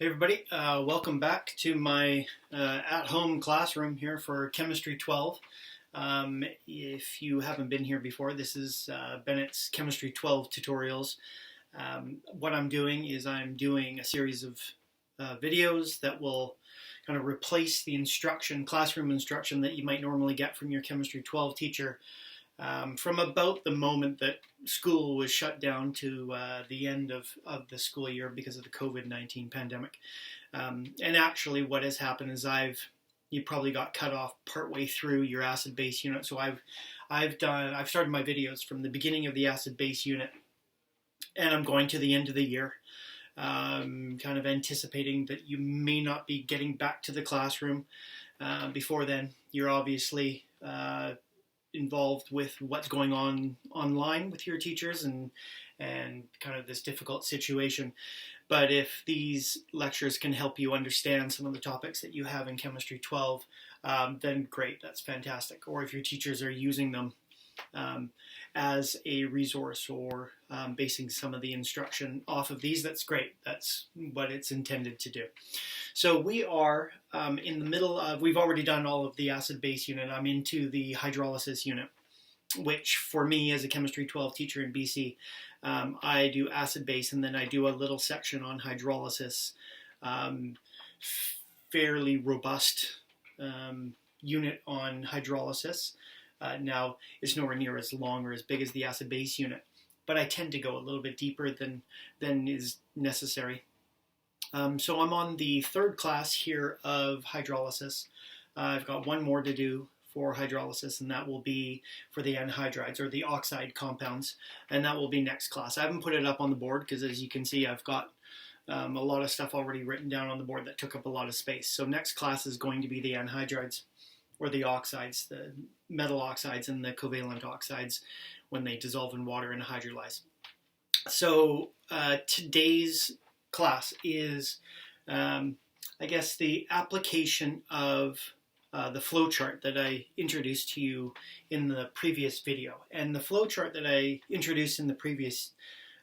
Hey everybody, welcome back to my at-home classroom here for Chemistry 12. If you haven't been here before, this is Bennett's Chemistry 12 tutorials. What I'm doing is I'm doing a series of videos that will kind of replace the classroom instruction that you might normally get from your Chemistry 12 teacher from about the moment that school was shut down to the end of the school year because of the COVID-19 pandemic. And actually what has happened is you probably got cut off partway through your acid-base unit. So I've started my videos from the beginning of the acid-base unit, and I'm going to the end of the year, kind of anticipating that you may not be getting back to the classroom before then. You're obviously involved with what's going on online with your teachers and kind of this difficult situation. But if these lectures can help you understand some of the topics that you have in Chemistry 12, then great, that's fantastic. Or if your teachers are using them as a resource or basing some of the instruction off of these, that's great. That's what it's intended to do. So we are in the middle of, we've already done all of the acid-base unit. I'm into the hydrolysis unit, which for me as a Chemistry 12 teacher in BC, I do acid-base and then I do a little section on hydrolysis, fairly robust unit on hydrolysis. Now, it's nowhere near as long or as big as the acid-base unit, but I tend to go a little bit deeper than is necessary. So I'm on the third class here of hydrolysis. I've got one more to do for hydrolysis, and that will be for the anhydrides or the oxide compounds, and that will be next class. I haven't put it up on the board because, as you can see, I've got a lot of stuff already written down on the board that took up a lot of space. So next class is going to be the anhydrides, or the oxides, the metal oxides and the covalent oxides when they dissolve in water and hydrolyze. So today's class is, I guess, the application of the flowchart that I introduced to you in the previous video. And the flowchart that I introduced in the previous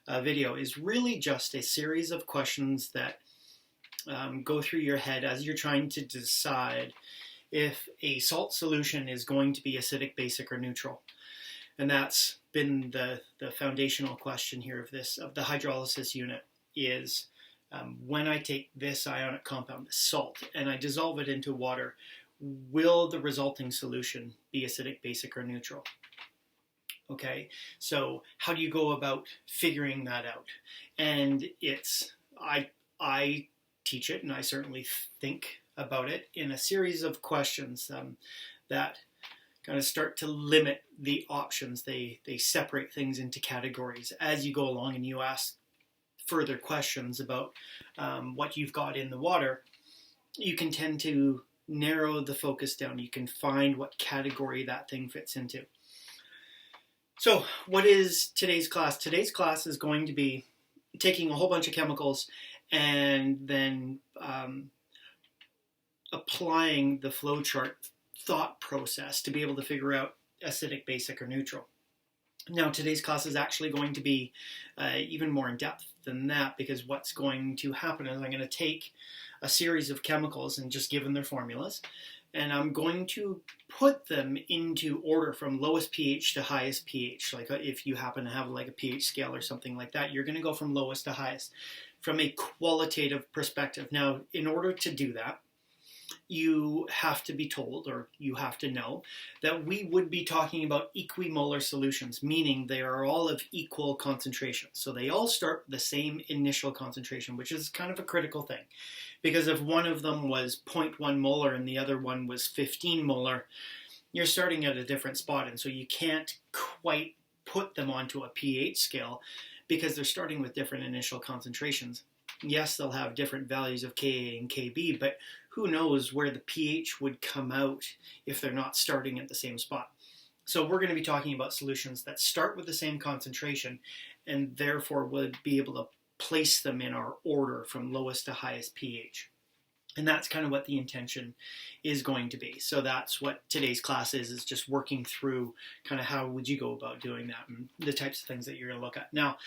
video is really just a series of questions that go through your head as you're trying to decide if a salt solution is going to be acidic, basic, or neutral. And that's been the foundational question here of the hydrolysis unit is when I take this ionic compound, salt, and I dissolve it into water, will the resulting solution be acidic, basic, or neutral? Okay, so how do you go about figuring that out? And I teach it, and I certainly think about it in a series of questions that kind of start to limit the options. They separate things into categories as you go along, and you ask further questions about what you've got in the water. You can tend to narrow the focus down. You can find what category that thing fits into. So what is today's class? Today's class is going to be taking a whole bunch of chemicals and then applying the flowchart thought process to be able to figure out acidic, basic, or neutral. Now, today's class is actually going to be even more in depth than that, because what's going to happen is I'm going to take a series of chemicals and just give them their formulas, and I'm going to put them into order from lowest pH to highest pH. Like if you happen to have like a pH scale or something like that, you're going to go from lowest to highest from a qualitative perspective. Now, in order to do that, you have to be told, or you have to know, that we would be talking about equimolar solutions, meaning they are all of equal concentration. So they all start with the same initial concentration, which is kind of a critical thing. Because if one of them was 0.1 molar and the other one was 15 molar, you're starting at a different spot. And so you can't quite put them onto a pH scale because they're starting with different initial concentrations. Yes, they'll have different values of Ka and Kb, but who knows where the pH would come out if they're not starting at the same spot. So we're going to be talking about solutions that start with the same concentration and therefore would be able to place them in our order from lowest to highest pH. And that's kind of what the intention is going to be. So that's what today's class is just working through kind of how would you go about doing that and the types of things that you're going to look at. Now,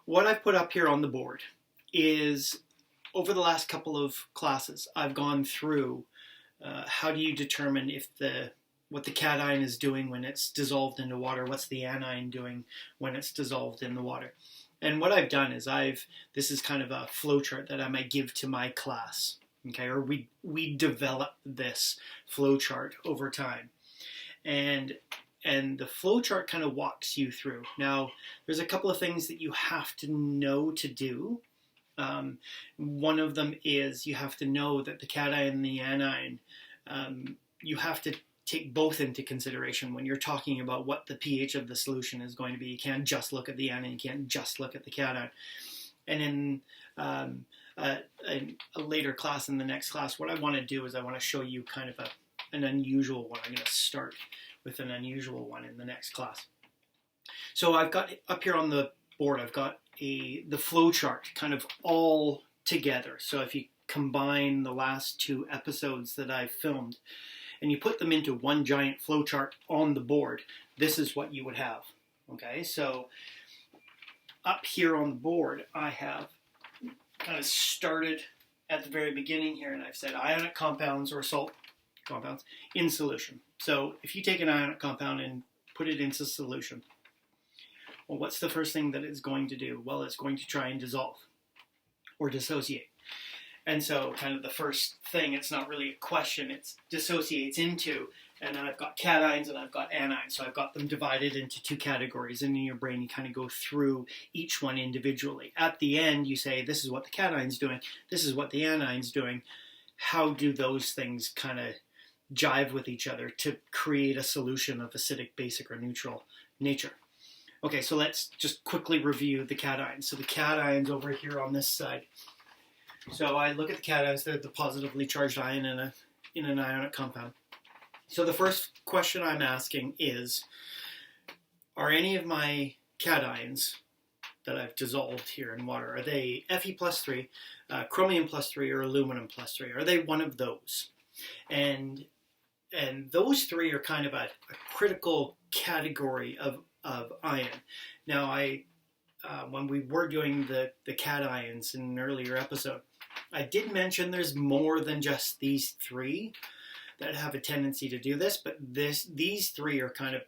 what I've put up here on the board is over the last couple of classes, I've gone through how do you determine if what the cation is doing when it's dissolved into water, what's the anion doing when it's dissolved in the water. And what I've done is this is kind of a flowchart that I might give to my class, okay, or we develop this flowchart over time. And the flowchart kind of walks you through. Now, there's a couple of things that you have to know to do. One of them is you have to know that the cation and the anion, you have to take both into consideration when you're talking about what the pH of the solution is going to be. You can't just look at the anion, you can't just look at the cation. And in a later class, in the next class, what I want to do is I want to show you kind of an unusual one. I'm going to start with an unusual one in the next class. So I've got up here on the board, I've got the flowchart kind of all together. So if you combine the last 2 episodes that I've filmed and you put them into one giant flowchart on the board, this is what you would have. Okay, so up here on the board, I have kind of started at the very beginning here, and I've said ionic compounds or salt compounds in solution. So if you take an ionic compound and put it into solution, well, what's the first thing that it's going to do? Well, it's going to try and dissolve or dissociate. And so kind of the first thing, it's not really a question, it dissociates into, and then I've got cations and I've got anions. So I've got them divided into 2 categories, and in your brain you kind of go through each one individually. At the end you say, this is what the cation's doing, this is what the anion's doing. How do those things kind of jive with each other to create a solution of acidic, basic, or neutral nature? Okay, so let's just quickly review the cations. So the cations over here on this side. So I look at the cations, they're the positively charged ion in an ionic compound. So the first question I'm asking is, are any of my cations that I've dissolved here in water, are they Fe+3, chromium +3, or aluminum +3? Are they one of those? And those 3 are kind of a critical category of ion. Now, when we were doing the cations in an earlier episode, I did mention there's more than just these 3 that have a tendency to do this, but these 3 are kind of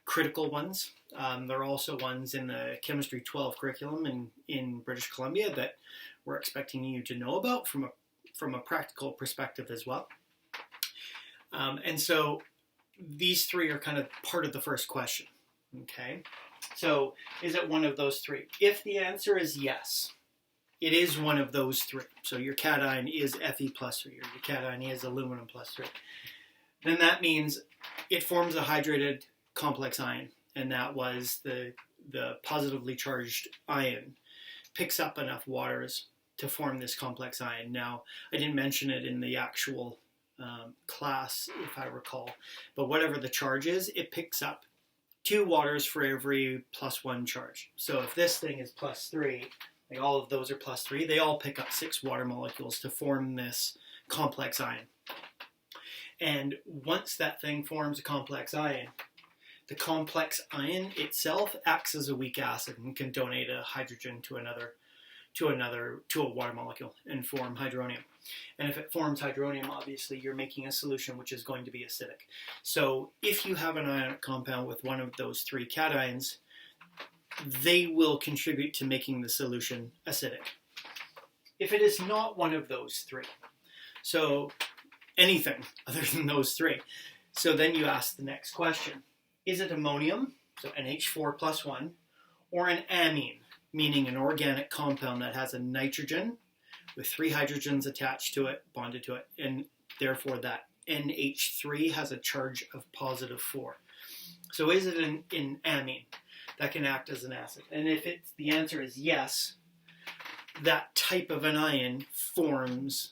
critical ones. There are also ones in the Chemistry 12 curriculum in British Columbia that we're expecting you to know about from a practical perspective as well. And so these 3 are kind of part of the first question. Okay, so is it one of those 3? If the answer is yes, it is one of those 3. So your cation is Fe+3, or your cation is aluminum +3. Then that means it forms a hydrated complex ion, and that was the positively charged ion picks up enough waters to form this complex ion. Now, I didn't mention it in the actual class, if I recall, but whatever the charge is, it picks up 2 waters for every +1 charge. So if this thing is +3, like all of those are +3, they all pick up 6 water molecules to form this complex ion. And once that thing forms a complex ion, the complex ion itself acts as a weak acid and can donate a hydrogen to a water molecule and form hydronium. And if it forms hydronium, obviously you're making a solution which is going to be acidic. So if you have an ionic compound with one of those 3 cations, they will contribute to making the solution acidic. If it is not one of those 3, so anything other than those 3, so then you ask the next question. Is it ammonium, so NH4+1, or an amine, meaning an organic compound that has a nitrogen with 3 hydrogens attached to it, bonded to it, and therefore that NH3 has a charge of +4. So is it an amine that can act as an acid? And if the answer is yes, that type of an ion forms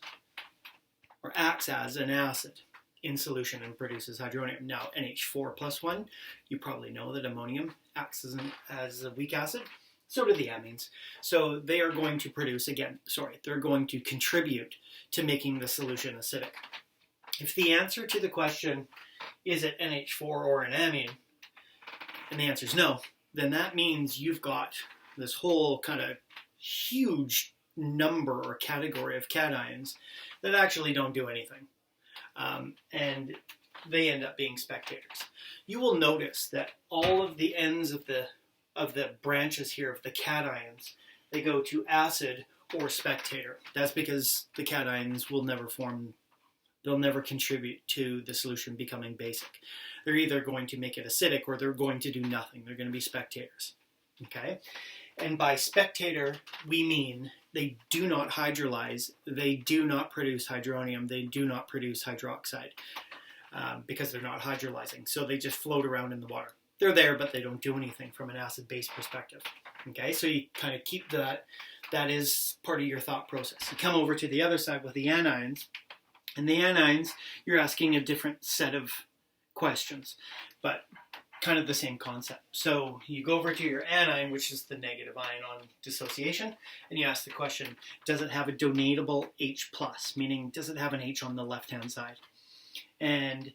or acts as an acid in solution and produces hydronium. Now, NH4+1, you probably know that ammonium acts as a weak acid. So do the amines. So they are going to produce, they're going to contribute to making the solution acidic. If the answer to the question, is it NH4 or an amine, and the answer is no, then that means you've got this whole kind of huge number or category of cations that actually don't do anything. And they end up being spectators. You will notice that all of the ends of the branches here of the cations, they go to acid or spectator. That's because the cations will never form, they'll never contribute to the solution becoming basic. They're either going to make it acidic or they're going to do nothing. They're going to be spectators. Okay? And by spectator, we mean they do not hydrolyze, they do not produce hydronium, they do not produce hydroxide because they're not hydrolyzing. So they just float around in the water. They're there, but they don't do anything from an acid-base perspective. Okay, so you kind of keep that. That is part of your thought process. You come over to the other side with the anions. And the anions, you're asking a different set of questions, but kind of the same concept. So you go over to your anion, which is the negative ion dissociation, and you ask the question, does it have a donatable H+, meaning does it have an H on the left-hand side? And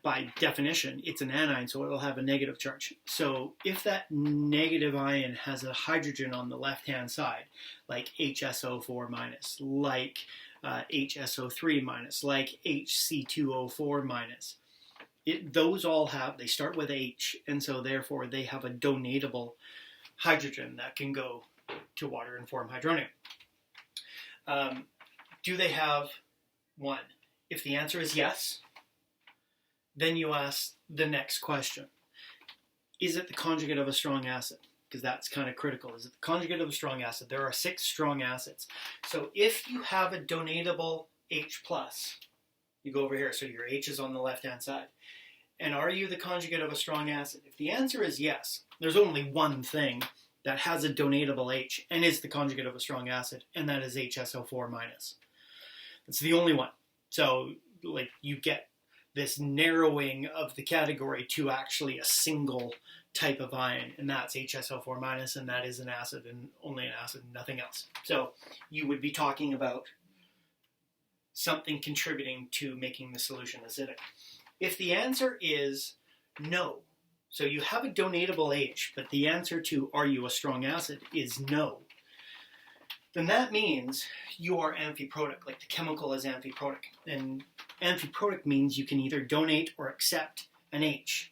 by definition, it's an anion, so it will have a negative charge. So if that negative ion has a hydrogen on the left-hand side, like HSO4-, like HSO3-, like HC2O4-, those all have, they start with H, and so therefore they have a donatable hydrogen that can go to water and form hydronium. Do they have one? If the answer is yes, then you ask the next question. Is it the conjugate of a strong acid? Because that's kind of critical. Is it the conjugate of a strong acid? There are 6 strong acids. So if you have a donatable H+, you go over here, so your H is on the left-hand side. And are you the conjugate of a strong acid? If the answer is yes, there's only one thing that has a donatable H and is the conjugate of a strong acid, and that is HSO4-. It's the only one. So, like, you get this narrowing of the category to actually a single type of ion, and that's HSO4-, and that is an acid, and only an acid, and nothing else. So you would be talking about something contributing to making the solution acidic. If the answer is no, so you have a donatable H, but the answer to are you a strong acid is no, then that means you are amphiprotic, like the chemical is amphiprotic. And amphiprotic means you can either donate or accept an H.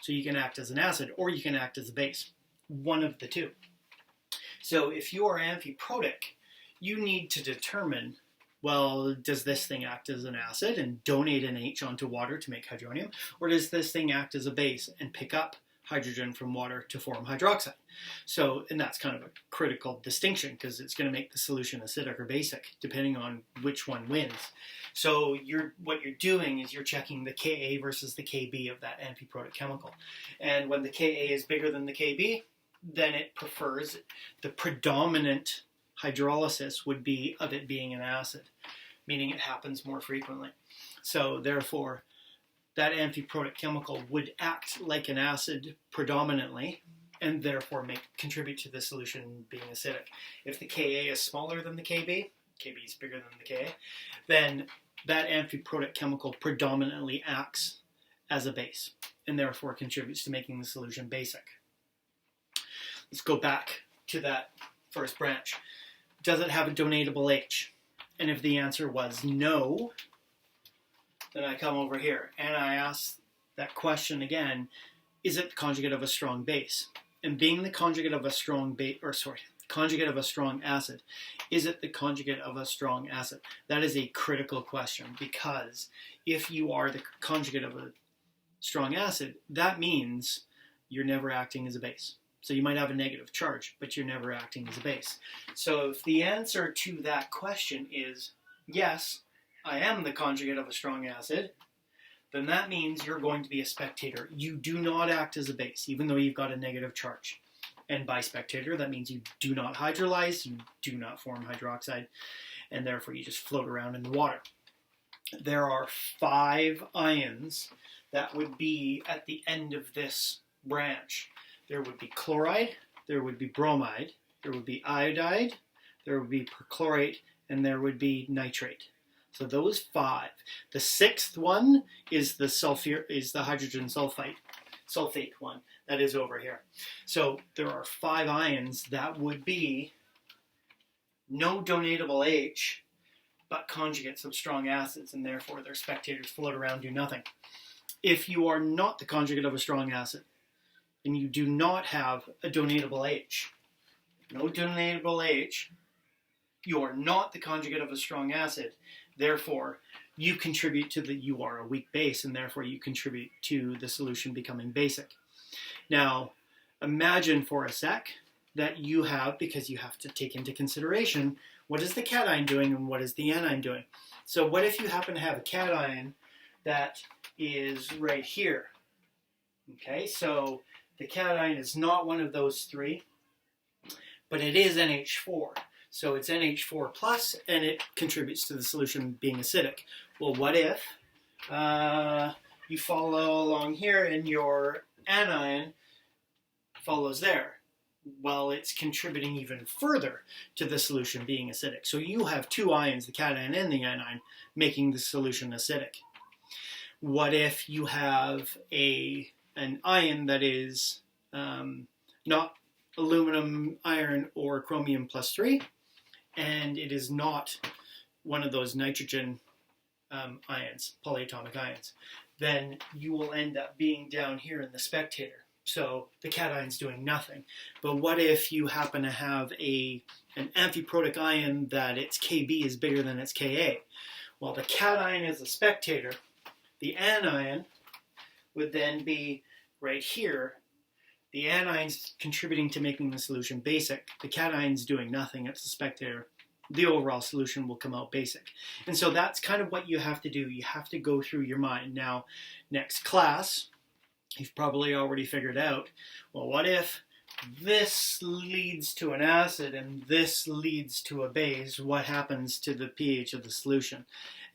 So you can act as an acid or you can act as a base, one of the two. So if you are amphiprotic, you need to determine, well, does this thing act as an acid and donate an H onto water to make hydronium? Or does this thing act as a base and pick up hydrogen from water to form hydroxide? So, and that's kind of a critical distinction because it's going to make the solution acidic or basic depending on which one wins. So what you're doing is you're checking the Ka versus the Kb of that amphiprotic chemical. And when the Ka is bigger than the Kb, then it prefers the predominant hydrolysis would be of it being an acid, meaning it happens more frequently. So therefore, that amphiprotic chemical would act like an acid predominantly and therefore contribute to the solution being acidic. If the Ka is smaller than the Kb, Kb is bigger than the Ka, then that amphiprotic chemical predominantly acts as a base and therefore contributes to making the solution basic. Let's go back to that first branch. Does it have a donatable H? And if the answer was no, then I come over here and I ask that question again, is it the conjugate of a strong base? And being the conjugate of a strong conjugate of a strong acid, is it the conjugate of a strong acid? That is a critical question because if you are the conjugate of a strong acid, that means you're never acting as a base. So you might have a negative charge, but you're never acting as a base. So if the answer to that question is yes, I am the conjugate of a strong acid, then that means you're going to be a spectator. You do not act as a base, even though you've got a negative charge. And by spectator, that means you do not hydrolyze, you do not form hydroxide, and therefore you just float around in the water. There are 5 ions that would be at the end of this branch. There would be chloride, there would be bromide, there would be iodide, there would be perchlorate, and there would be nitrate. So those 5. The 6th one is the hydrogen sulfate one that is over here. So there are 5 ions that would be no donatable H, but conjugates of strong acids, and therefore their spectators float around, do nothing. If you are not the conjugate of a strong acid, and you do not have a donatable H, no donatable H, you are not the conjugate of a strong acid, therefore you contribute to you are a weak base, and therefore you contribute to the solution becoming basic. Now, imagine for a sec that you have, because you have to take into consideration what is the cation doing and what is the anion doing. So what if you happen to have a cation that is right here? Okay, so the cation is not one of those three, but it is NH4. So it's NH4 plus, and it contributes to the solution being acidic. Well, what if you follow along here and your anion follows there? Well, it's contributing even further to the solution being acidic. So you have two ions, the cation and the anion, making the solution acidic. What if you have an ion that is not aluminum, iron, or chromium plus 3, and it is not one of those nitrogen ions, polyatomic ions? Then you will end up being down here in the spectator. So the cation's doing nothing. But what if you happen to have an amphiprotic ion that its Kb is bigger than its Ka? Well, the cation is a spectator. The anion would then be right here. The anion's contributing to making the solution basic. The cation's doing nothing. It's a spectator. The overall solution will come out basic. And so that's kind of what you have to do. You have to go through your mind. Now, next class, you've probably already figured out, well, what if this leads to an acid and this leads to a base? What happens to the pH of the solution?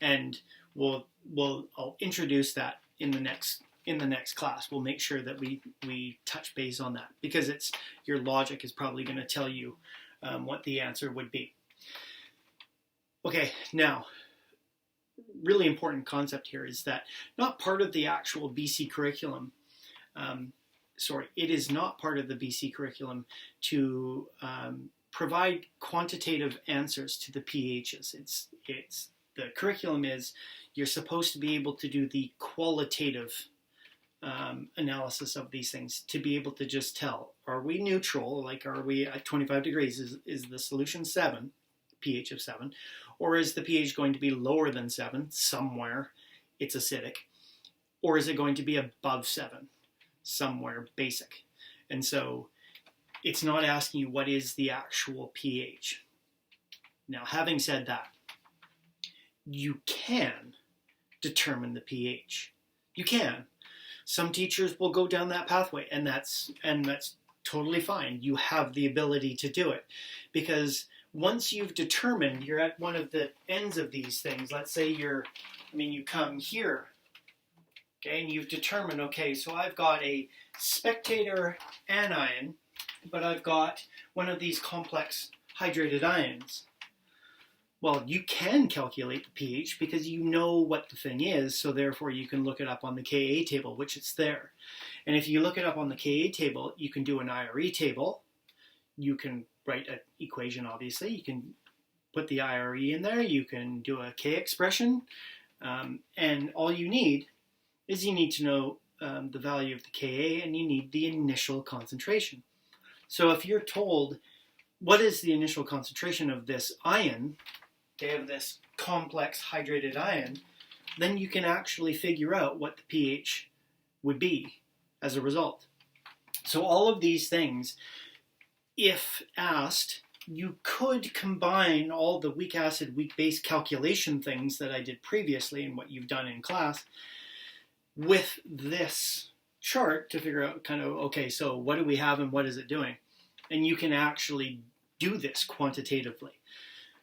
And I'll introduce that in the next class. We'll make sure that we touch base on that, because your logic is probably going to tell you what the answer would be. Okay, now, really important concept here is that not part of the actual BC curriculum, it is not part of the BC curriculum to provide quantitative answers to the pHs. The curriculum is you're supposed to be able to do the qualitative analysis of these things, to be able to just tell, are we neutral, like are we at 25 degrees, is the solution 7, pH of 7, or is the pH going to be lower than 7, somewhere it's acidic, or is it going to be above 7, somewhere basic? And so it's not asking you what is the actual pH. Now, having said that, you can determine the pH. You can. Some teachers will go down that pathway, and that's totally fine. You have the ability to do it, because once you've determined, you're at one of the ends of these things. Let's say you come here, okay, and you've determined, okay, so I've got a spectator anion, but I've got one of these complex hydrated ions. Well, you can calculate the pH because you know what the thing is, so therefore you can look it up on the Ka table, which it's there. And if you look it up on the Ka table, you can do an IRE table. You can write an equation, obviously. You can put the IRE in there. You can do a K expression. And all you need is to know the value of the Ka, and you need the initial concentration. So if you're told, what is the initial concentration of this ion, okay, of this complex hydrated ion, then you can actually figure out what the pH would be as a result. So all of these things, if asked, you could combine all the weak acid, weak base calculation things that I did previously and what you've done in class with this chart to figure out kind of, okay, so what do we have and what is it doing? And you can actually do this quantitatively.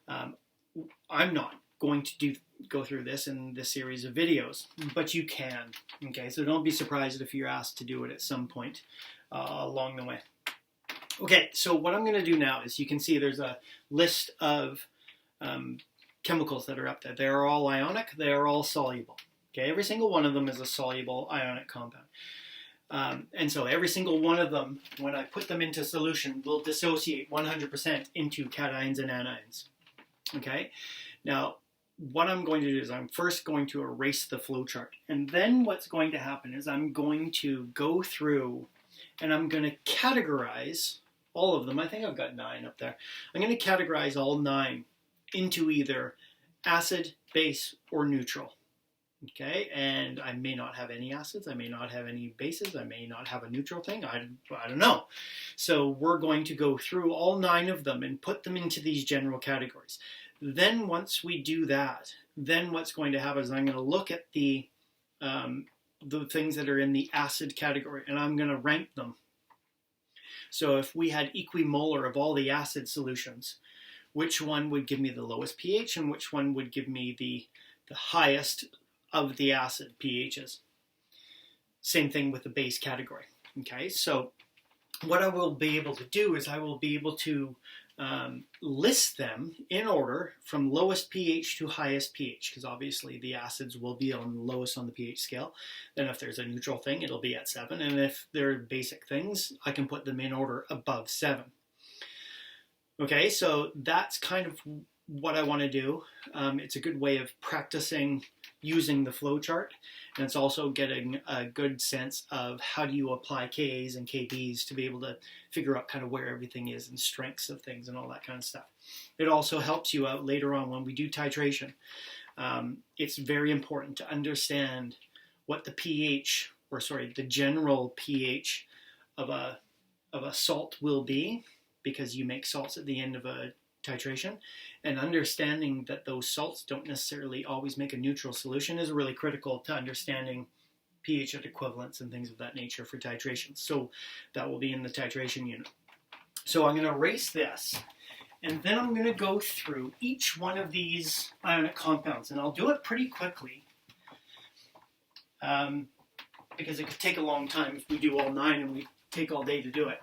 I'm not going to go through this in this series of videos, but you can. Okay, so don't be surprised if you're asked to do it at some point along the way. Okay, so what I'm going to do now is, you can see there's a list of chemicals that are up there. They're all ionic, they're all soluble. Okay, every single one of them is a soluble ionic compound. And so every single one of them, when I put them into solution, will dissociate 100% into cations and anions. Okay? Now, what I'm going to do is I'm first going to erase the flowchart. And then what's going to happen is I'm going to go through and I'm going to categorize all of them. I think I've got 9 up there. I'm going to categorize all 9 into either acid, base, or neutral. Okay, and I may not have any acids, I may not have any bases, I may not have a neutral thing, I don't know. So we're going to go through all 9 of them and put them into these general categories. Then once we do that, then what's going to happen is I'm going to look at the things that are in the acid category, and I'm going to rank them. So if we had equimolar of all the acid solutions, which one would give me the lowest pH and which one would give me the highest of the acid pHs. Same thing with the base category. Okay, so what I will be able to do is I will be able to list them in order from lowest pH to highest pH, because obviously the acids will be on lowest on the pH scale. Then if there's a neutral thing, it'll be at 7, and if they're basic things, I can put them in order above 7. Okay, so that's kind of what I want to do. It's a good way of practicing using the flowchart, and it's also getting a good sense of how do you apply Kas and Kbs to be able to figure out kind of where everything is and strengths of things and all that kind of stuff. It also helps you out later on when we do titration. It's very important to understand what the pH, or sorry, the general pH of a salt will be, because you make salts at the end of a titration, and understanding that those salts don't necessarily always make a neutral solution is really critical to understanding pH at equivalents and things of that nature for titration. So that will be in the titration unit. So I'm going to erase this, and then I'm going to go through each one of these ionic compounds, and I'll do it pretty quickly because it could take a long time if we do all 9 and we take all day to do it.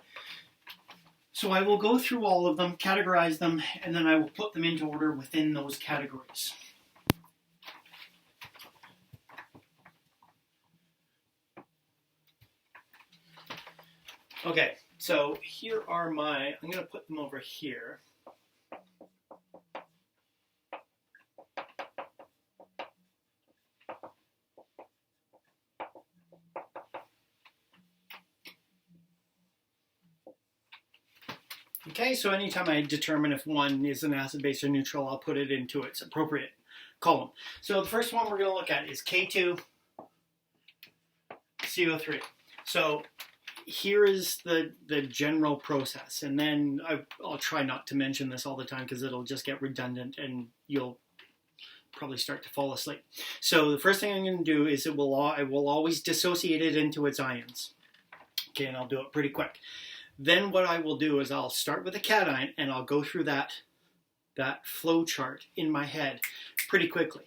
So I will go through all of them, categorize them, and then I will put them into order within those categories. Okay, so here are I'm going to put them over here. Okay, so anytime I determine if one is an acid, base, or neutral, I'll put it into its appropriate column. So the first one we're going to look at is K2CO3. So here is the general process, and then I'll try not to mention this all the time because it'll just get redundant and you'll probably start to fall asleep. So the first thing I'm going to do is I will always dissociate it into its ions. Okay, and I'll do it pretty quick. Then what I will do is I'll start with a cation, and I'll go through that flow chart in my head pretty quickly.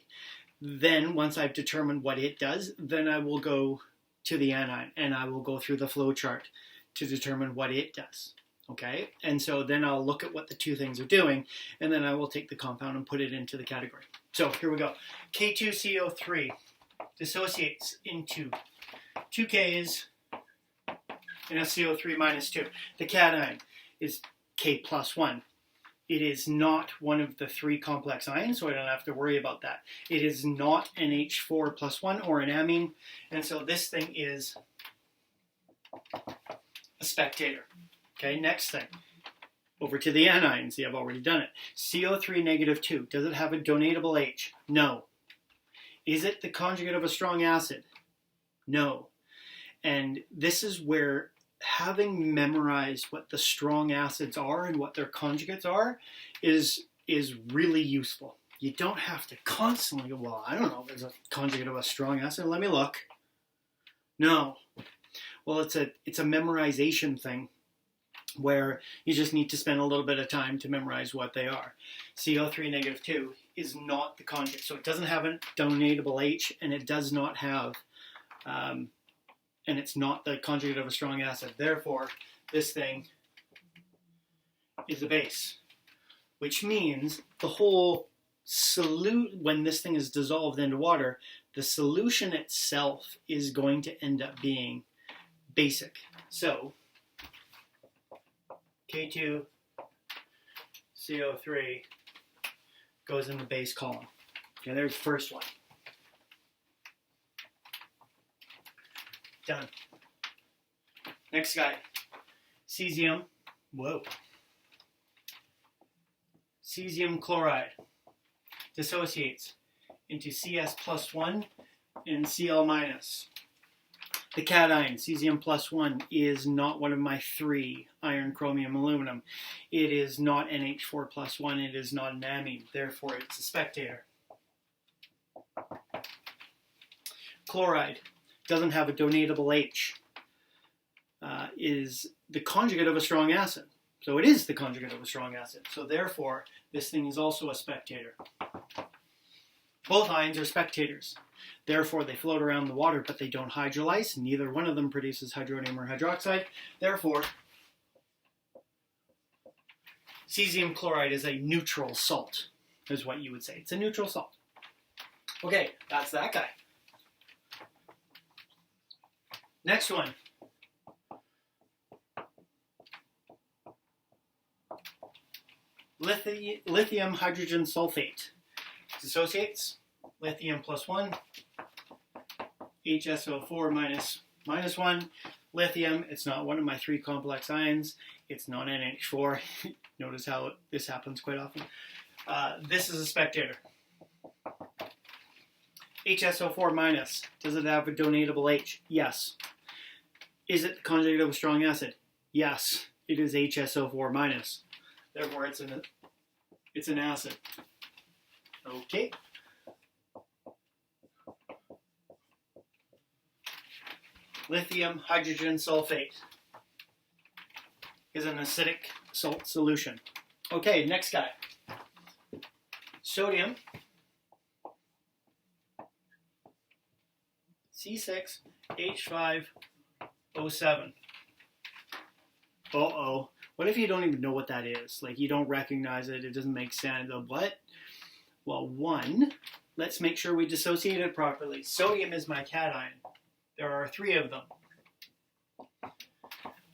Then once I've determined what it does, then I will go to the anion, and I will go through the flow chart to determine what it does. Okay, and so then I'll look at what the two things are doing, and then I will take the compound and put it into the category. So here we go. K2CO3 dissociates into 2 Ks and SCO3 minus 2. The cation is K plus 1. It is not one of the 3 complex ions, so I don't have to worry about that. It is not an H4 plus 1 or an amine, and so this thing is a spectator. Okay, next thing. Over to the anions. See, I've already done it. CO3 negative 2. Does it have a donatable H? No. Is it the conjugate of a strong acid? No. And this is where having memorized what the strong acids are and what their conjugates are is really useful. You don't have to constantly go, well, I don't know if there's a conjugate of a strong acid. Let me look. No. Well, it's a memorization thing where you just need to spend a little bit of time to memorize what they are. CO3 negative 2 is not the conjugate. So it doesn't have a donatable H, and it does not have and it's not the conjugate of a strong acid. Therefore, this thing is a base, which means the whole when this thing is dissolved into water, the solution itself is going to end up being basic. So K2CO3 goes in the base column. Okay, there's the first one. Done. Next guy, Cesium Chloride dissociates into CS+1 and Cl-. The cation, Cesium+1, is not one of my three, iron, chromium, aluminum. It is not NH4+1, it is not an amine, therefore it's a spectator. Chloride doesn't have a donatable H, is the conjugate of a strong acid. So it is the conjugate of a strong acid. So therefore, this thing is also a spectator. Both ions are spectators. Therefore, they float around the water, but they don't hydrolyze. Neither one of them produces hydronium or hydroxide. Therefore, cesium chloride is a neutral salt, is what you would say. It's a neutral salt. Okay, that's that guy. Next one. Lithium hydrogen sulfate dissociates. Lithium +1, HSO4 minus 1. Lithium, it's not one of my three complex ions. It's not NH4. Notice how this happens quite often. This is a spectator. HSO4 minus, does it have a donatable H? Yes. Is it the conjugate of a strong acid? Yes. It is HSO4 minus. Therefore, it's an acid. Okay. Lithium hydrogen sulfate is an acidic salt solution. Okay, next guy. Sodium C6H5O7. Uh-oh. What if you don't even know what that is? Like, you don't recognize it, it doesn't make sense. What? Well, one, let's make sure we dissociate it properly. Sodium is my cation. There are three of them.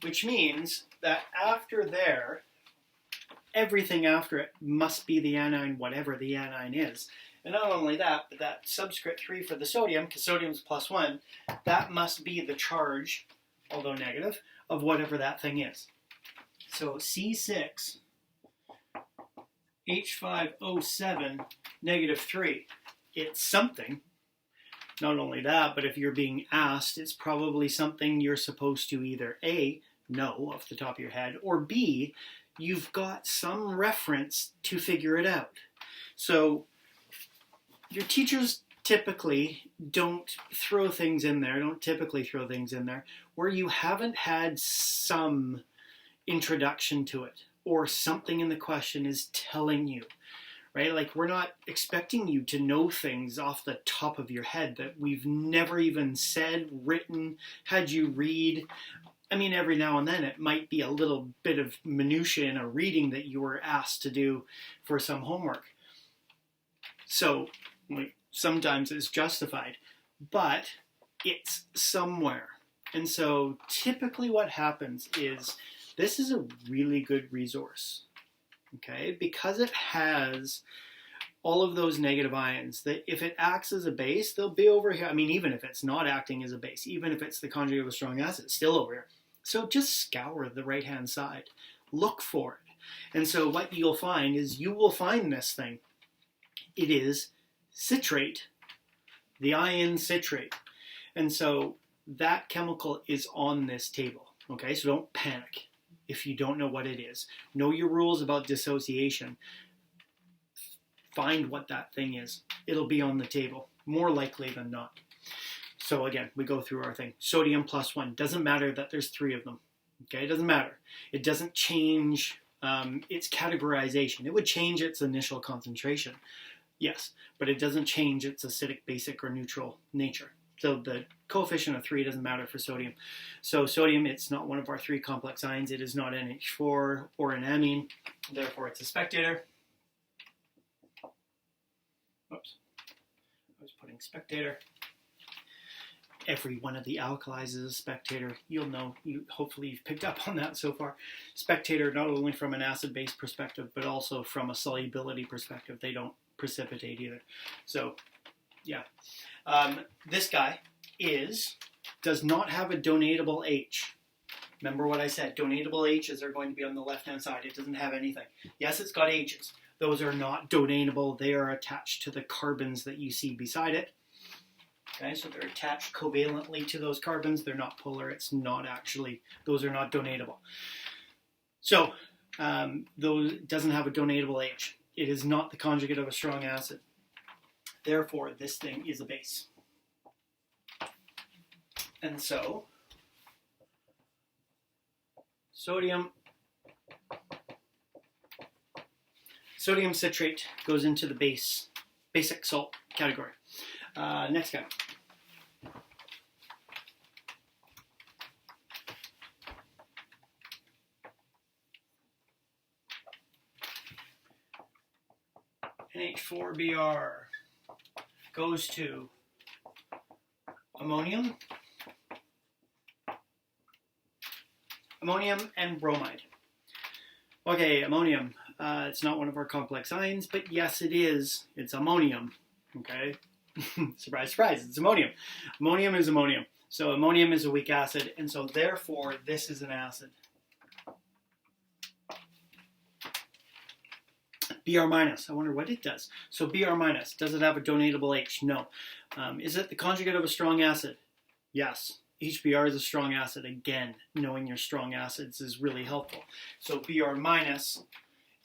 Which means that after there, everything after it must be the anion, whatever the anion is. And not only that, but that subscript 3 for the sodium, because sodium's +1, that must be the charge, although negative, of whatever that thing is. So C6H5O7 -3, it's something. Not only that, but if you're being asked, it's probably something you're supposed to either A, know off the top of your head, or B, you've got some reference to figure it out. So your teachers typically don't typically throw things in there where you haven't had some introduction to it, or something in the question is telling you. Right? Like, we're not expecting you to know things off the top of your head that we've never even said, written, had you read. I mean, every now and then it might be a little bit of minutia in a reading that you were asked to do for some homework. So, sometimes it's justified, but it's somewhere. And so, typically what happens is, this is a really good resource. Okay, because it has all of those negative ions, that if it acts as a base, they'll be over here. I mean, even if it's not acting as a base, even if it's the conjugate of a strong acid, it's still over here. So just scour the right-hand side. Look for it. And so what you'll find is you will find this thing. It is citrate, the ion citrate. And so that chemical is on this table. Okay, so don't panic if you don't know what it is. Know your rules about dissociation. Find what that thing is. It'll be on the table, more likely than not. So again, we go through our thing. Sodium +1. Doesn't matter that there's three of them. Okay, it doesn't matter. It doesn't change its categorization. It would change its initial concentration. Yes, but it doesn't change its acidic, basic, or neutral nature. So the coefficient of 3 doesn't matter for sodium. So sodium, it's not one of our three complex ions. It is not NH4 or an amine. Therefore, it's a spectator. Oops. I was putting spectator. every one of the alkalis is a spectator. You'll know, hopefully you've picked up on that so far. Spectator not only from an acid-base perspective, but also from a solubility perspective. They don't precipitate either. So, yeah. This guy does not have a donatable H. Remember what I said, donatable H's are going to be on the left-hand side. It doesn't have anything. Yes, it's got H's. Those are not donatable. They are attached to the carbons that you see beside it. Okay, so they're attached covalently to those carbons. They're not polar. It's not actually, those are not donatable. So, those doesn't have a donatable H. It is not the conjugate of a strong acid. Therefore, this thing is a base. And so, sodium citrate goes into the basic salt category. Next guy. NH4Br goes to ammonium and bromide. Okay, ammonium. It's not one of our complex ions, but yes, it is. It's ammonium. Okay? Surprise, surprise, it's ammonium. Ammonium is ammonium. So ammonium is a weak acid, and so therefore this is an acid. Br minus, I wonder what it does. So Br minus, does it have a donatable H? No. Is it the conjugate of a strong acid? Yes. HBr is a strong acid. Again, knowing your strong acids is really helpful. So Br minus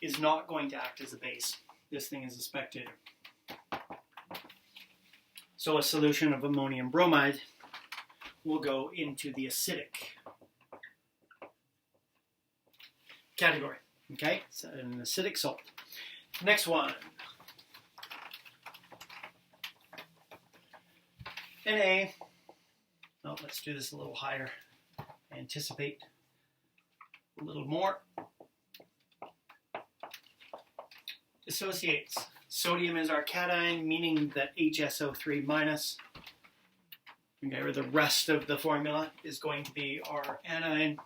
is not going to act as a base. This thing is a spectator. So a solution of ammonium bromide will go into the acidic category. Okay, so an acidic salt. Next one. Na. Oh, let's do this a little higher. Anticipate a little more. Dissociates. Sodium is our cation, meaning that HSO3 minus, okay, or the rest of the formula is going to be our anion.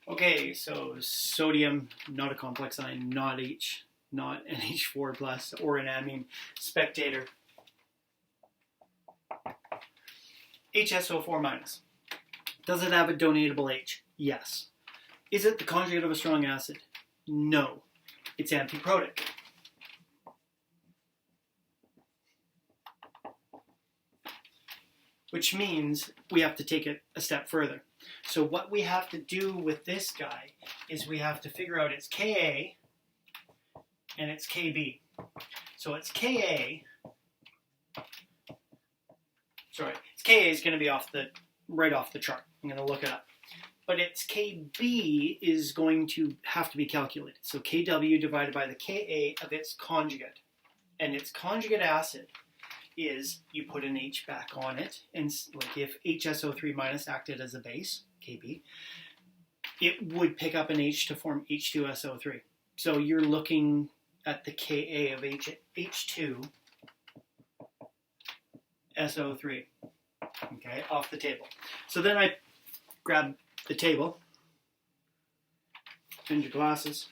Okay, so sodium, not a complex ion, not NH4 plus or an amine spectator. HSO4 minus. Does it have a donatable H? Yes. Is it the conjugate of a strong acid? No. It's antiprotic. Which means we have to take it a step further. So what we have to do with this guy is we have to figure out its Ka and its Kb. So its Ka, its Ka is going to be right off the chart. I'm going to look it up. But its Kb is going to have to be calculated. So Kw divided by the Ka of its conjugate. And its conjugate acid is, you put an H back on it, and like if HSO3 minus acted as a base, Kb, it would pick up an H to form H2SO3. So you're looking at the Ka of H2SO3, okay, off the table. So then I grab the table, and your glasses,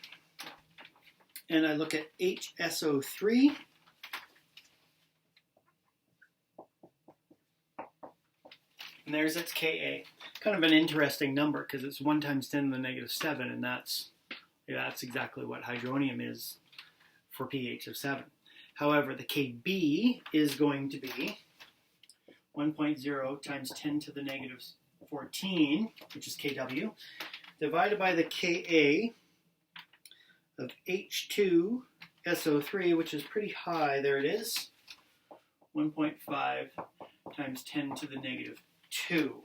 and I look at HSO3, and there's its Ka. Kind of an interesting number because it's 1 times 10 to the negative 7, and that's exactly what hydronium is for pH of 7. However, the Kb is going to be 1.0 times 10 to the negative 14, which is Kw, divided by the Ka of H2SO3, which is pretty high. There it is. 1.5 times 10 to the negative 2.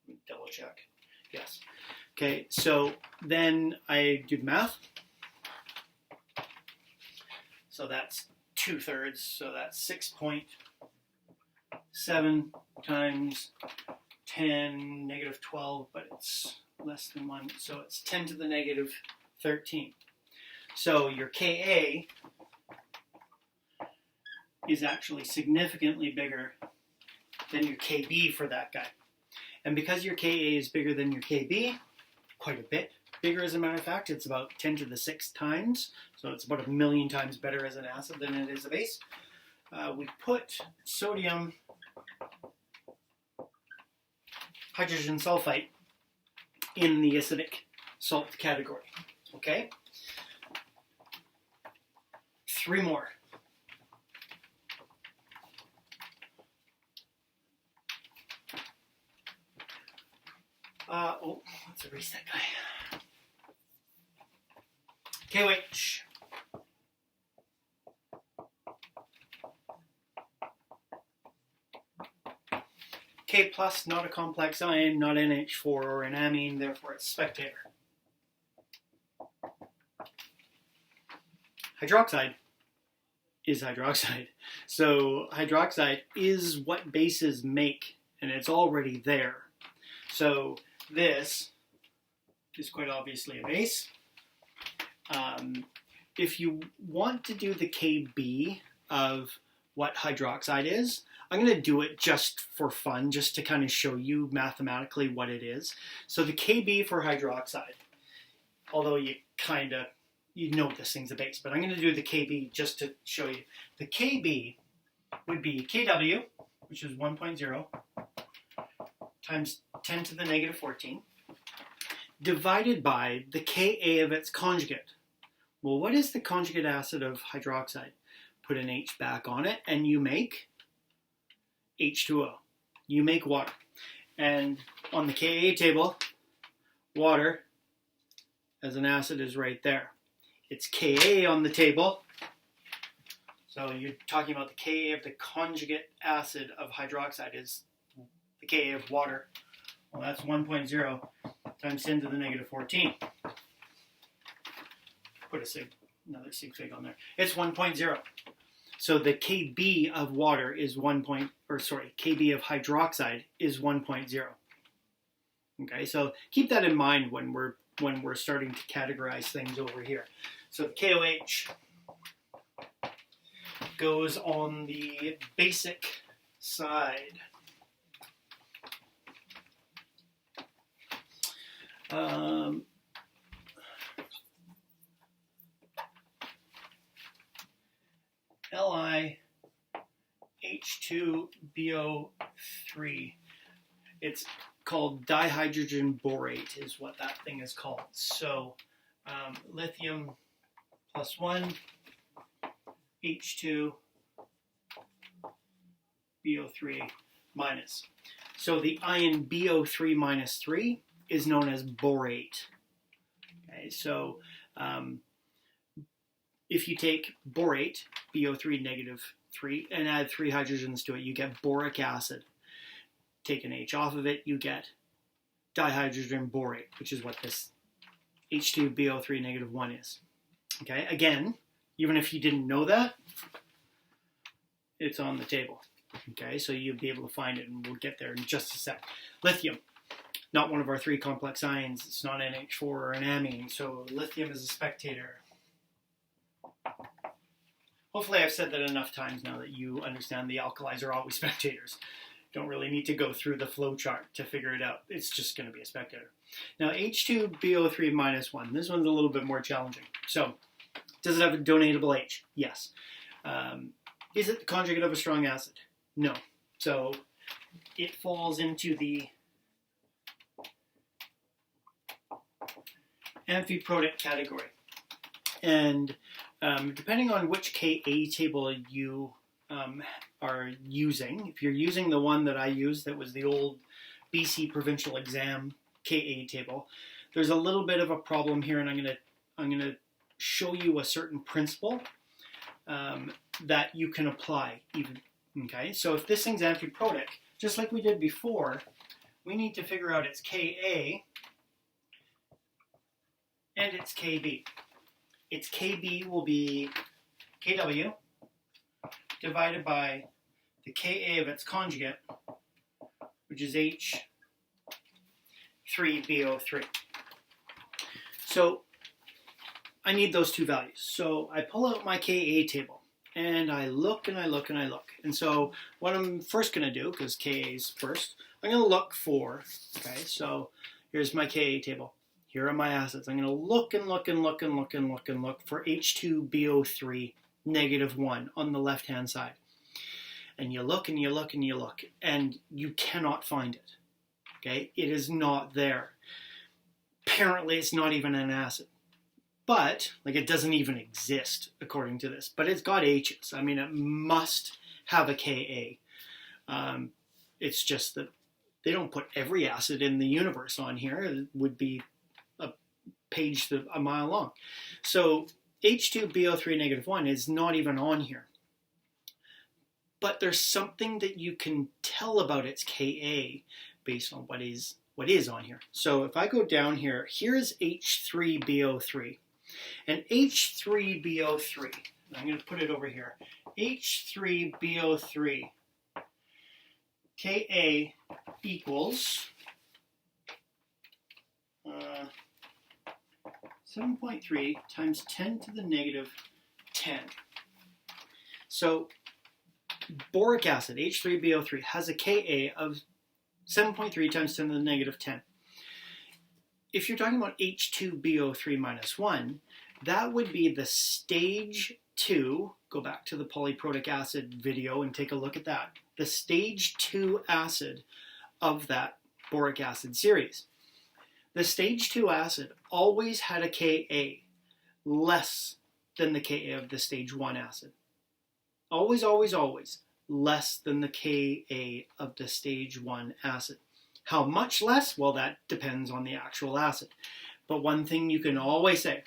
Let me double check. Yes. Okay, so then I do the math. So that's 2/3, so that's 6.7 times 10, negative 12, but it's less than 1, so it's 10 to the negative 13. So your Ka is actually significantly bigger than your Kb for that guy. And because your Ka is bigger than your Kb, quite a bit bigger as a matter of fact, it's about 10 to the 6 times, so it's about 1,000,000 times better as an acid than it is a base. We put sodium hydrogen sulfite in the acidic salt category. Okay? 3 more. Let's erase that guy. KOH. K plus, not a complex ion, not NH4 or an amine, therefore it's spectator. Hydroxide is hydroxide. So hydroxide is what bases make, and it's already there. So this is quite obviously a base. If you want to do the Kb of what hydroxide is, I'm going to do it just for fun, just to kind of show you mathematically what it is. So the Kb for hydroxide, although you know this thing's a base, but I'm going to do the Kb just to show you. The Kb would be Kw, which is 1.0, times 10 to the negative 14, divided by the Ka of its conjugate. Well, what is the conjugate acid of hydroxide? Put an H back on it, and you make H2O. You make water. And on the Ka table, water as an acid is right there. It's Ka on the table. So you're talking about the Ka of the conjugate acid of hydroxide is the Ka of water. Well, that's 1.0 times 10 to the negative 14. Put another sig fig on there. It's 1.0. So the Kb of water is Kb of hydroxide is 1.0. Okay, so keep that in mind when we're starting to categorize things over here. So the KOH goes on the basic side. LiH2BO3. It's called dihydrogen borate is what that thing is called. So lithium plus 1, H2, BO3 minus. So the ion BO3 minus 3 is known as borate. Okay, so if you take borate, BO3 negative 3, and add 3 hydrogens to it, you get boric acid. Take an H off of it, you get dihydrogen borate, which is what this H2BO3 negative 1 is. Okay, again, even if you didn't know that, it's on the table. Okay, so you'll be able to find it, and we'll get there in just a sec. Lithium, not one of our 3 complex ions. It's not NH4 or an amine, so lithium is a spectator. Hopefully I've said that enough times now that you understand the alkalis are always spectators. Don't really need to go through the flow chart to figure it out. It's just going to be a spectator. Now H2BO3 minus 1. This one's a little bit more challenging. So, does it have a donatable H? Yes. Is it the conjugate of a strong acid? No. So, it falls into the amphiprotic category. And depending on which Ka table you are using, if you're using the one that I used that was the old BC provincial exam Ka table, there's a little bit of a problem here, and I'm gonna show you a certain principle that you can apply even. Okay, so if this thing's amphiprotic, just like we did before, we need to figure out its Ka and its Kb. Its Kb will be Kw divided by the Ka of its conjugate, which is H3BO3. So I need those 2 values. So I pull out my Ka table. And I look and I look and I look. And so what I'm first going to do, because Ka is first, I'm going to look for, okay, so here's my Ka table. Here are my acids. I'm going to look and look and look and look and look and look for H2BO3 -1 on the left-hand side. And you look and you look and you look, and you cannot find it. Okay, it is not there. Apparently, it's not even an acid. But, like, it doesn't even exist, according to this. But it's got H's. I mean, it must have a Ka. It's just that they don't put every acid in the universe on here. It would be a page a mile long. So, H2BO3 -1 is not even on here. But there's something that you can tell about its Ka based on what is on here. So if I go down here, here's H3BO3. And H3BO3, I'm going to put it over here, H3BO3, Ka equals 7.3 times 10 to the -10. So boric acid, H3BO3, has a Ka of 7.3 times 10 to the -10. If you're talking about H2BO3 -1, that would be the stage 2, go back to the polyprotic acid video and take a look at that, the stage 2 acid of that boric acid series. The stage 2 acid always had a Ka less than the Ka of the stage 1 acid. Always, always, always less than the Ka of the stage 1 acid. How much less? Well, that depends on the actual acid. But one thing you can always say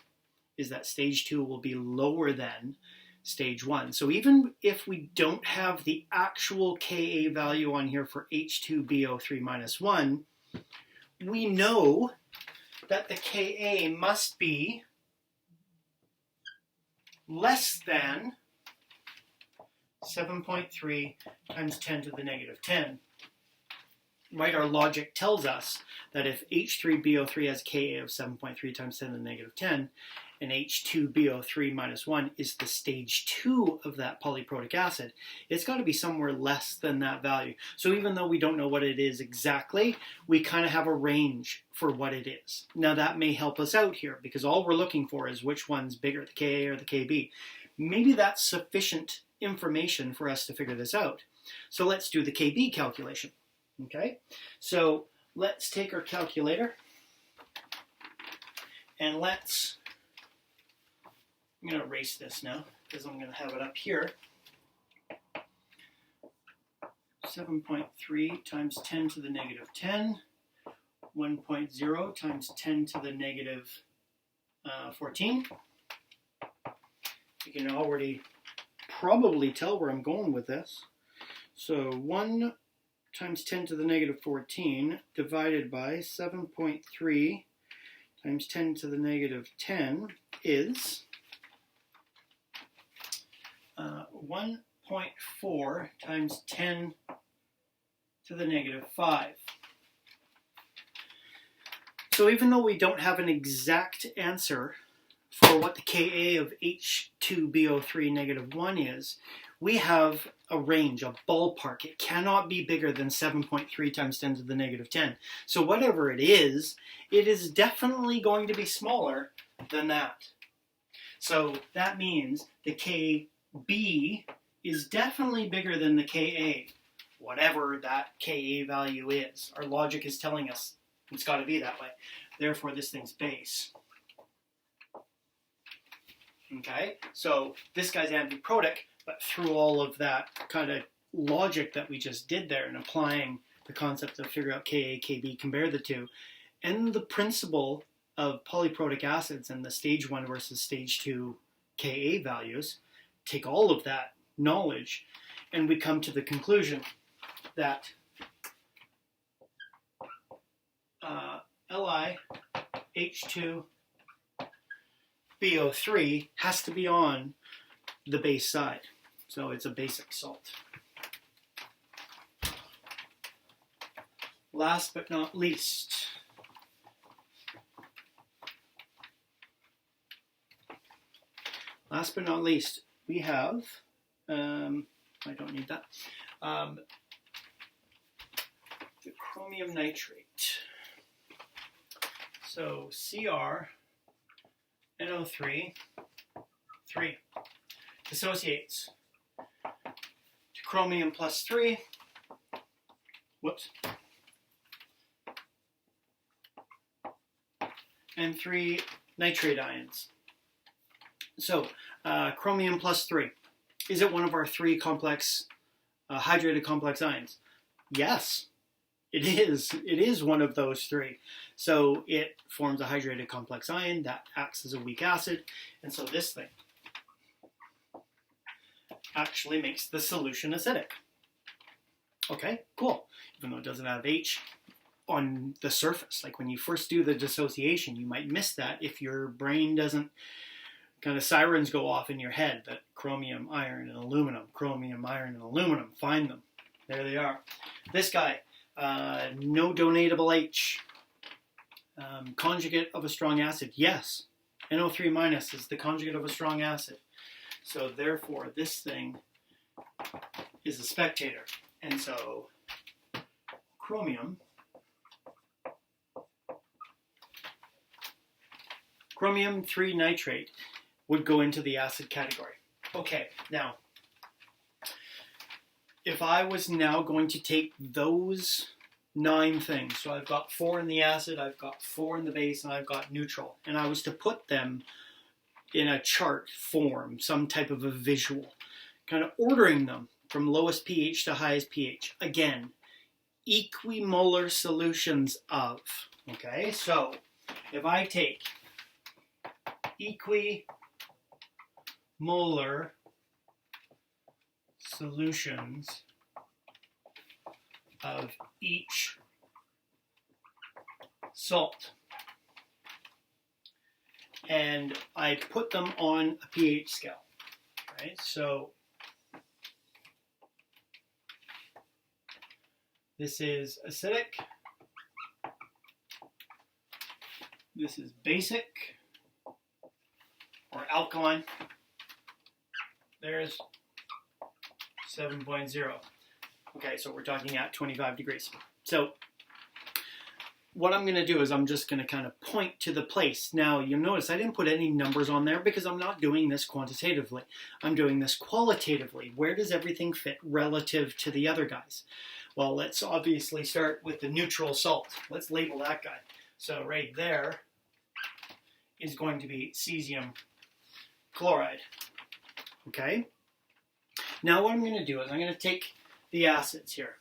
is that stage 2 will be lower than stage 1. So even if we don't have the actual Ka value on here for H2BO3 -1, we know that the Ka must be less than 7.3 times 10 to the -10. Right, our logic tells us that if H3BO3 has Ka of 7.3 times 10 to the -10, and H2BO3 -1 is the stage 2 of that polyprotic acid, it's got to be somewhere less than that value. So even though we don't know what it is exactly, we kind of have a range for what it is. Now that may help us out here, because all we're looking for is which one's bigger, the Ka or the Kb. Maybe that's sufficient information for us to figure this out. So let's do the Kb calculation. Okay, so let's take our calculator and I'm going to erase this now because I'm going to have it up here. 7.3 times 10 to the -10, 1.0 times 10 to the -14. You can already probably tell where I'm going with this. So 1 times 10 to the -14 divided by 7.3 times 10 to the -10 is 1.4 times 10 to the -5. So even though we don't have an exact answer for what the Ka of H2BO3 -1 is, we have a range, a ballpark. It cannot be bigger than 7.3 times 10 to the -10. So whatever it is definitely going to be smaller than that. So that means the Kb is definitely bigger than the Ka, whatever that Ka value is. Our logic is telling us it's got to be that way. Therefore, this thing's base. Okay, so this guy's antiprotic, but through all of that kind of logic that we just did there and applying the concept of figure out Ka, Kb, compare the two, and the principle of polyprotic acids and the stage 1 versus stage 2 Ka values, take all of that knowledge and we come to the conclusion that LiH2BO3 has to be on the base side. So it's a basic salt. Last but not least, we have I don't need that. The chromium nitrate. So CrNO3, 3, dissociates to chromium plus 3, whoops, and 3 nitrate ions. So chromium plus 3, is it one of our 3 complex, hydrated complex ions? Yes. It is one of those 3. So it forms a hydrated complex ion that acts as a weak acid. And so this thing actually makes the solution acidic. Okay, cool. Even though it doesn't have H on the surface. Like when you first do the dissociation, you might miss that if your brain doesn't, kind of sirens go off in your head that chromium, iron, and aluminum, chromium, iron, and aluminum, find them. There they are. This guy, no donatable H. Conjugate of a strong acid. Yes, NO3 minus is the conjugate of a strong acid. So therefore, this thing is a spectator. And so chromium 3 nitrate would go into the acid category. Okay, now, if I was now going to take those 9 things, so I've got 4 in the acid, I've got 4 in the base, and I've got neutral, and I was to put them in a chart form, some type of a visual, kind of ordering them from lowest pH to highest pH. Again, equimolar solutions of, okay? So, if I take equimolar solutions of each salt, and I put them on a pH scale, right? So this is acidic, this is basic, or alkaline. There's 7.0. Okay, so we're talking at 25 degrees. So what I'm going to do is I'm just going to kind of point to the place. Now, you'll notice I didn't put any numbers on there because I'm not doing this quantitatively. I'm doing this qualitatively. Where does everything fit relative to the other guys? Well, let's obviously start with the neutral salt. Let's label that guy. So right there is going to be cesium chloride. Okay? Now what I'm going to do is I'm going to take the acids here.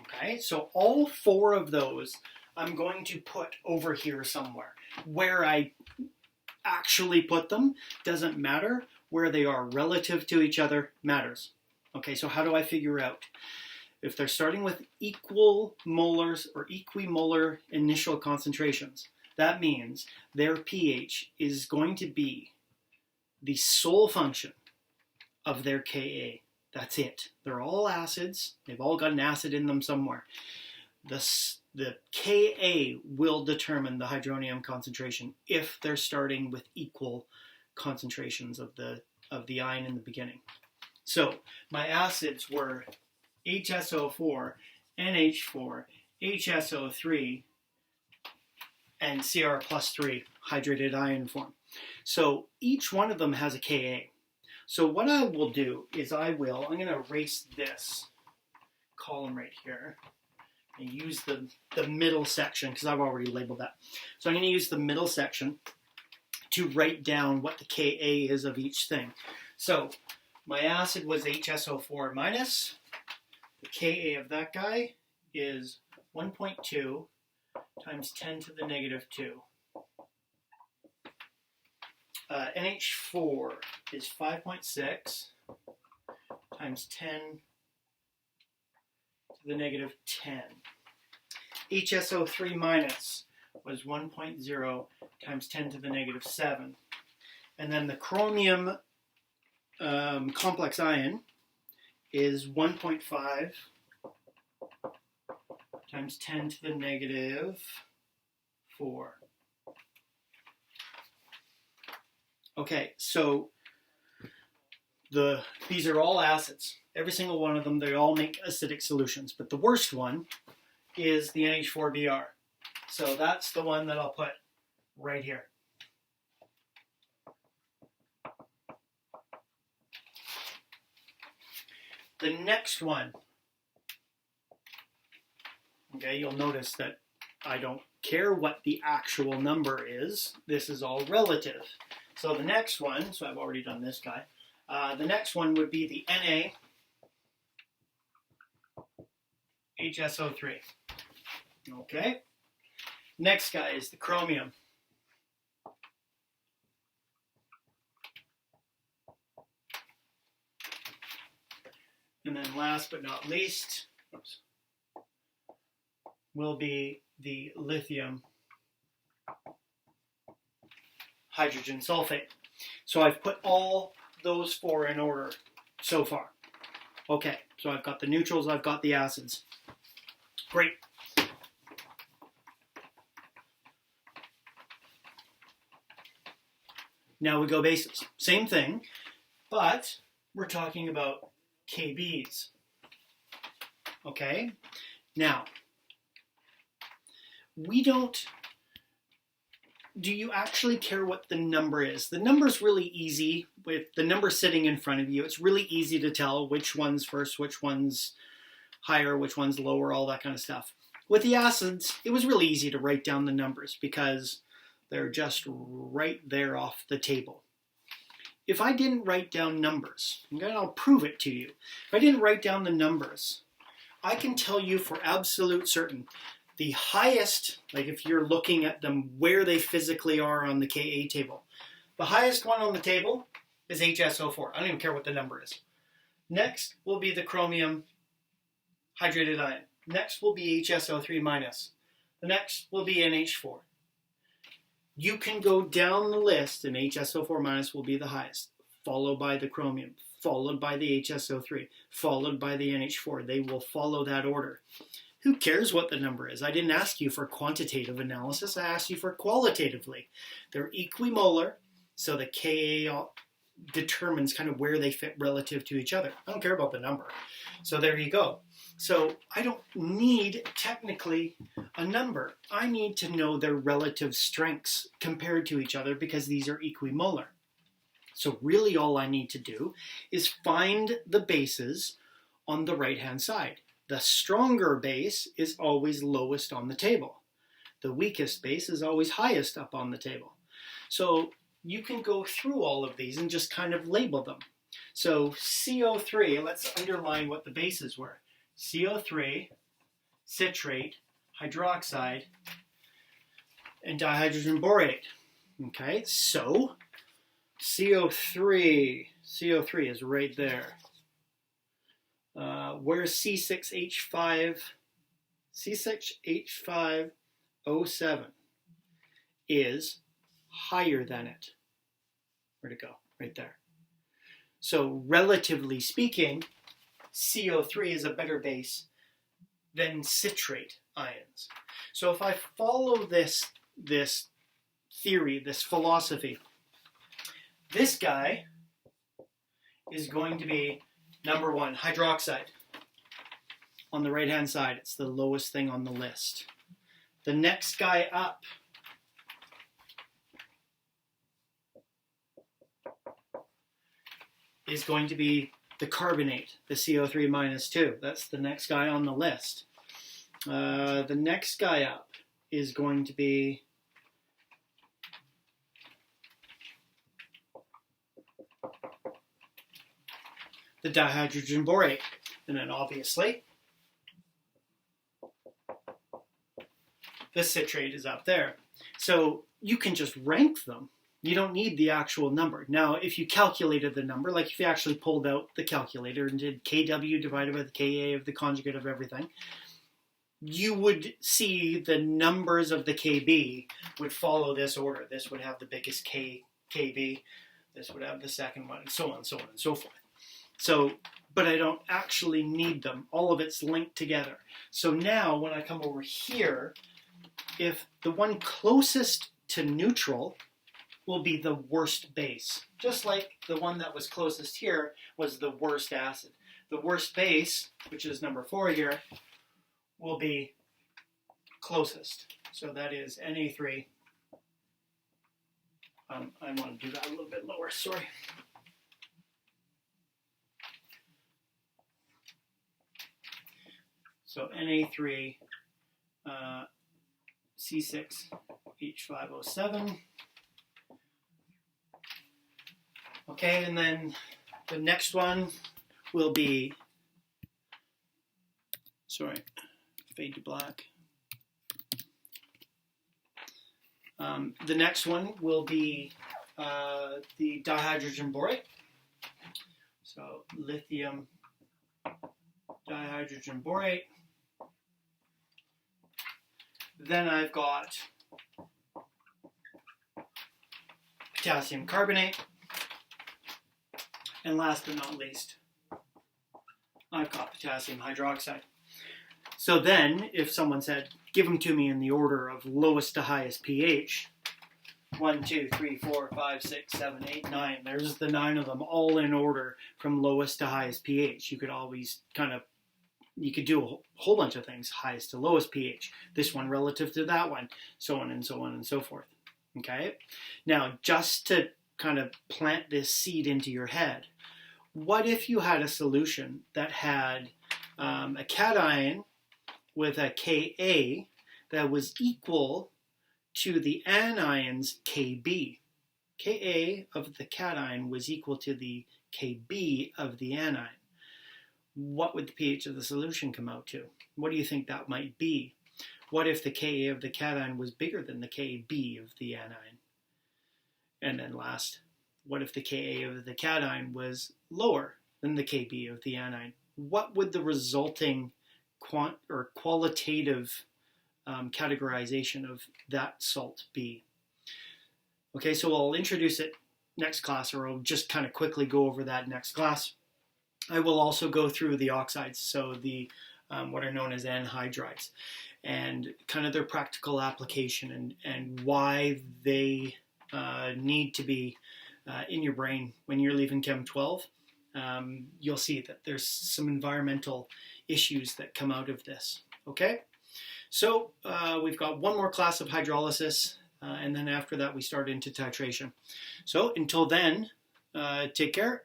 Okay, so all 4 of those I'm going to put over here somewhere. Where I actually put them doesn't matter. Where they are relative to each other matters. Okay, so how do I figure out? If they're starting with equal molars or equimolar initial concentrations, that means their pH is going to be the sole function of their Ka. That's it. They're all acids. They've all got an acid in them somewhere. The Ka will determine the hydronium concentration if they're starting with equal concentrations of the ion in the beginning. So my acids were HSO4, NH4, HSO3, and Cr plus 3, hydrated ion form. So each one of them has a Ka. So what I will do is I'm going to erase this column right here and use the middle section because I've already labeled that. So I'm going to use the middle section to write down what the Ka is of each thing. So my acid was HSO4 minus. The Ka of that guy is 1.2 times 10 to the negative 2. NH4 is 5.6 times 10 to the negative 10. HSO3 minus was 1.0 times 10 to the negative 7. And then the chromium complex ion is 1.5 times 10 to the negative 4. Okay, so these are all acids. Every single one of them, they all make acidic solutions. But the worst one is the NH4Br. So that's the one that I'll put right here. The next one, okay, you'll notice that I don't care what the actual number is. This is all relative. So the next one, so I've already done this guy. The next one would be the NaHSO3. Okay. Next guy is the chromium. And then last but not least, will be the lithium hydrogen sulfate. So I've put all those four in order so far. Okay, so I've got the neutrals, I've got the acids. Great. Now we go bases. Same thing, but we're talking about KBs. Okay? Now, do you actually care what the number is? The number's really easy. With the number sitting in front of you, it's really easy to tell which one's first, which one's higher, which one's lower, all that kind of stuff. With the acids, it was really easy to write down the numbers because they're just right there off the table. If I didn't write down numbers, and I'll prove it to you. If I didn't write down the numbers, I can tell you for absolute certain the highest, like if you're looking at them where they physically are on the Ka table, the highest one on the table is HSO4. I don't even care what the number is. Next will be the chromium hydrated ion. Next will be HSO3 minus. The next will be NH4. You can go down the list and HSO4 minus will be the highest, followed by the chromium, followed by the HSO3, followed by the NH4. They will follow that order. Who cares what the number is? I didn't ask you for quantitative analysis. I asked you for qualitatively. They're equimolar, so the Ka determines kind of where they fit relative to each other. I don't care about the number. So there you go. So I don't need technically a number. I need to know their relative strengths compared to each other because these are equimolar. So really all I need to do is find the bases on the right-hand side. The stronger base is always lowest on the table. The weakest base is always highest up on the table. So you can go through all of these and just kind of label them. So CO3, let's underline what the bases were. CO3, citrate, hydroxide, and dihydrogen borate. Okay, so CO3 is right there. Where's C6H5? C6H5O7 is higher than it. Where'd it go? Right there. So relatively speaking, CO3 is a better base than citrate ions. So if I follow this theory, this philosophy, this guy is going to be number one, hydroxide. On the right-hand side, it's the lowest thing on the list. The next guy up is going to be the carbonate, the CO3 minus 2. That's the next guy on the list. The next guy up is going to be the dihydrogen borate. And then obviously, the citrate is up there. So you can just rank them. You don't need the actual number. Now, if you calculated the number, like if you actually pulled out the calculator and did Kw divided by the Ka of the conjugate of everything, you would see the numbers of the Kb would follow this order. This would have the biggest Kb, this would have the second one, and so on, so on, and so forth. So, but I don't actually need them. All of it's linked together. So now when I come over here, if the one closest to neutral will be the worst base. Just like the one that was closest here was the worst acid. The worst base, which is number 4 here, will be closest. So that is Na3. I want to do that a little bit lower, sorry. So Na3 C6H5O7. Okay, and then the next one will be, sorry, fade to black. The next one will be the dihydrogen borate. So lithium dihydrogen borate. Then I've got potassium carbonate. And last but not least, I've got potassium hydroxide. So then, if someone said, give them to me in the order of lowest to highest pH, 1, 2, 3, 4, 5, 6, 7, 8, 9. There's the 9 of them, all in order from lowest to highest pH. You could always you could do a whole bunch of things, highest to lowest pH. This one relative to that one, so on and so on and so forth. Okay? Now, just to kind of plant this seed into your head, what if you had a solution that had a cation with a Ka that was equal to the anion's Kb? Ka of the cation was equal to the Kb of the anion. What would the pH of the solution come out to? What do you think that might be? What if the Ka of the cation was bigger than the Kb of the anion? And then last, what if the Ka of the cation was lower than the Kb of the anion? What would the resulting qualitative categorization of that salt be? Okay, so I'll introduce it next class, or I'll just kind of quickly go over that next class. I will also go through the oxides, so the what are known as anhydrides, and kind of their practical application and why they need to be in your brain when you're leaving Chem 12. You'll see that there's some environmental issues that come out of this. Okay, so we've got one more class of hydrolysis, and then after that we start into titration. So until then, take care.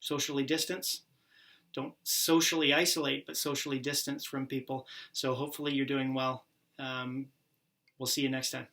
Socially distance. Don't socially isolate, but socially distance from people. So hopefully you're doing well. We'll see you next time.